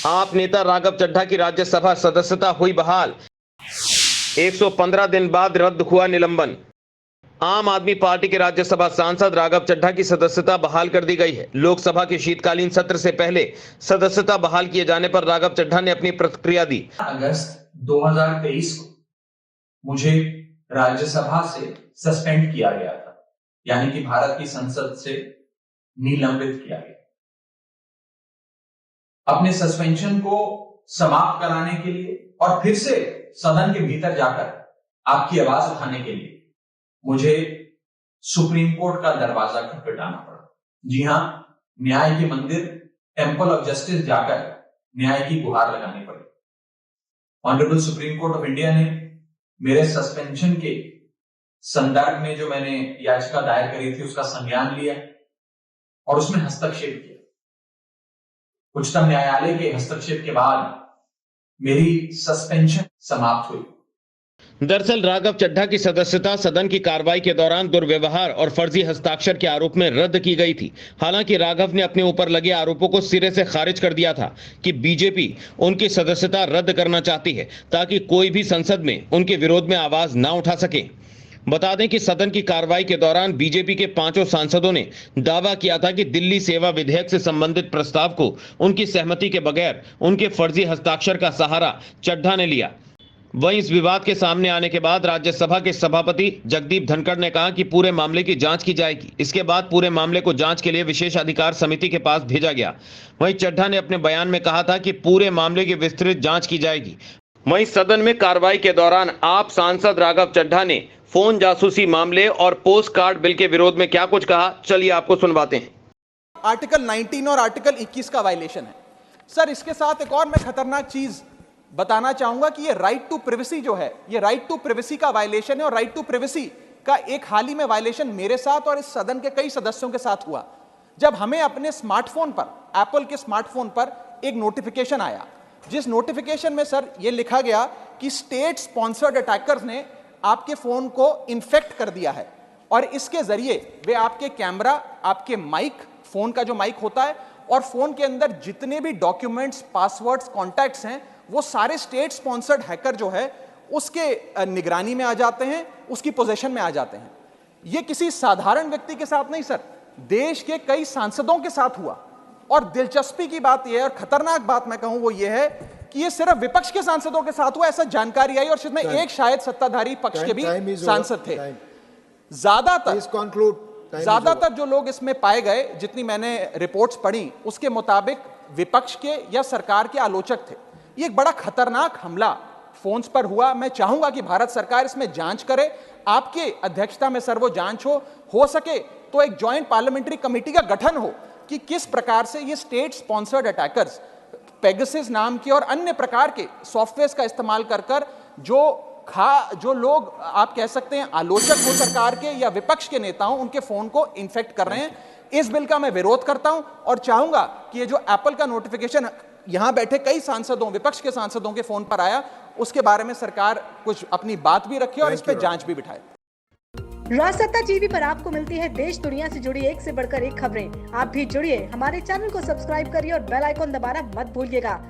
आप नेता राघव चड्ढा की राज्यसभा सदस्यता हुई बहाल। 115 दिन बाद रद्द हुआ निलंबन। आम आदमी पार्टी के राज्यसभा सांसद राघव चड्ढा की सदस्यता बहाल कर दी गई है। लोकसभा के शीतकालीन सत्र से पहले सदस्यता बहाल किए जाने पर राघव चड्ढा ने अपनी प्रतिक्रिया दी। अगस्त 2023 को मुझे राज्यसभा से सस्पेंड किया गया था, यानी कि भारत की संसद से निलंबित किया गया। अपने सस्पेंशन को समाप्त कराने के लिए और फिर से सदन के भीतर जाकर आपकी आवाज उठाने के लिए मुझे सुप्रीम कोर्ट का दरवाजा खटखटाना पड़ा। जी हां, न्याय के मंदिर टेंपल ऑफ जस्टिस जाकर न्याय की गुहार लगानी पड़ी। Honourable supreme court of India ने मेरे सस्पेंशन के संदर्भ में जो मैंने याचिका दायर करी थी उसका संज्ञान लिया और उसमें हस्तक्षेप किया। उच्चतम न्यायालय के हस्तक्षेप के बाद मेरी सस्पेंशन समाप्त हुई। दरअसल राघव चड्ढा की सदस्यता सदन की कार्रवाई के दौरान दुर्व्यवहार और फर्जी हस्ताक्षर के आरोप में रद्द की गई थी। हालांकि राघव ने अपने ऊपर लगे आरोपों को सिरे से खारिज कर दिया था कि बीजेपी उनकी सदस्यता रद्द करना चाहती है ताकि कोई भी संसद में उनके विरोध में आवाज ना उठा सके। बता दें कि सदन की कार्रवाई के दौरान बीजेपी के 5 सांसदों ने दावा किया था कि दिल्ली सेवा विधेयक से संबंधित प्रस्ताव को उनकी सहमति के बगैर उनके फर्जी हस्ताक्षर का सहारा चड्ढा ने लिया। वहीं इस विवाद के सामने आने के बाद राज्यसभा के सभापति जगदीप धनखड़ ने कहा कि पूरे मामले की जांच की जाएगी। इसके बाद पूरे मामले को जांच के लिए विशेष अधिकार समिति के पास भेजा गया। वहीं चड्ढा ने अपने बयान में कहा था कि पूरे मामले की विस्तृत जांच की जाएगी। वहीं सदन में कार्रवाई के दौरान आप सांसद राघव चड्ढा ने फोन जासूसी मामले और पोस्ट कार्ड बिल के विरोध में क्या कुछ कहा, चलिए आपको सुनवाते हैं। आर्टिकल 19 और आर्टिकल 21 का वायलेशन है सर। इसके साथ एक और मैं खतरनाक चीज बताना चाहूंगा कि ये राइट टू प्रिवेसी जो है, ये राइट टू प्रिवेसी का वायलेशन है। और राइट टू प्रिवेसी का एक हाल ही में वायलेशन मेरे साथ और इस सदन के कई सदस्यों के साथ हुआ, जब हमें अपने स्मार्टफोन पर, एप्पल के स्मार्टफोन पर एक नोटिफिकेशन आया, जिस नोटिफिकेशन में सर ये लिखा गया कि स्टेट स्पॉन्सर्ड अटैकर्स ने आपके फोन को इन्फेक्ट कर दिया है और इसके जरिए वे आपके कैमरा, आपके माइक, फोन का जो माइक होता है और फोन के अंदर जितने भी डॉक्यूमेंट्स, पासवर्ड्स, कॉन्टैक्ट्स हैं, वो सारे स्टेट स्पॉन्सर्ड हैकर जो है उसके निगरानी में आ जाते हैं, उसकी पोजीशन में आ जाते हैं। ये किसी साधारण व्यक्ति के साथ नहीं सर, देश के कई सांसदों के साथ हुआ। और दिलचस्पी की बात यह है और खतरनाक बात मैं कहूं वो ये है कि ये सिर्फ विपक्ष के सांसदों के साथ हुआ, ऐसा जानकारी आई और इसमें एक शायद सत्ताधारी पक्ष के भी सांसद थे। ज्यादातर जो लोग इसमें पाए गए, जितनी मैंने रिपोर्ट्स पढ़ी, उसके मुताबिक विपक्ष के या सरकार के आलोचक थे। ये एक बड़ा खतरनाक हमला फोन्स पर हुआ। मैं चाहूंगा कि भारत सरकार इसमें जांच करे, आपके अध्यक्षता में सर वो जांच हो सके तो एक जॉइंट पार्लियामेंट्री कमेटी का गठन हो कि किस प्रकार से ये स्टेट स्पॉन्सर्ड अटैकर्स पेगासस नाम के और अन्य प्रकार के सॉफ्टवेयर का इस्तेमाल कर जो लोग आप कह सकते हैं आलोचक हो सरकार के या विपक्ष के नेता हो, उनके फोन को इन्फेक्ट कर रहे हैं। इस बिल का मैं विरोध करता हूं और चाहूंगा कि ये जो एप्पल का नोटिफिकेशन यहां बैठे कई सांसदों, विपक्ष के सांसदों के फोन पर आया, उसके बारे में सरकार कुछ अपनी बात भी रखे और इस पर जांच भी बिठाए। राजसत्ता टीवी पर आपको मिलती है देश दुनिया से जुड़ी एक से बढ़कर एक खबरें। आप भी जुड़िए, हमारे चैनल को सब्सक्राइब करिए और बेल आइकॉन दबाना मत भूलिएगा